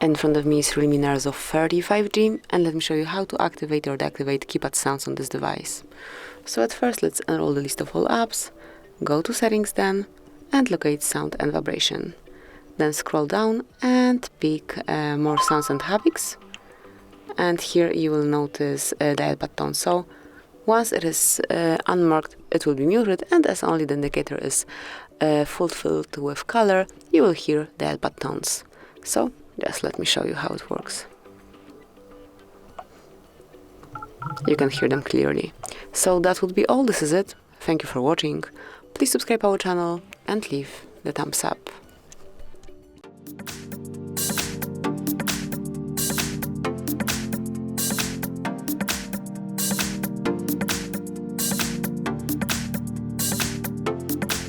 In front of me is REALME Narzo 35G, and let me show you how to activate or deactivate keypad sounds on this device. So at first, let's enroll the list of all apps, go to settings then, and locate sound and vibration. Then scroll down and pick more sounds and haptics. And here you will notice dial pad tone. So once it is unmarked, it will be muted, and as only the indicator is fulfilled with color, you will hear dial pad tones. So just let me show you how it works. You can hear them clearly. So that would be all. This is it. Thank you for watching. Please subscribe our channel and leave the thumbs up.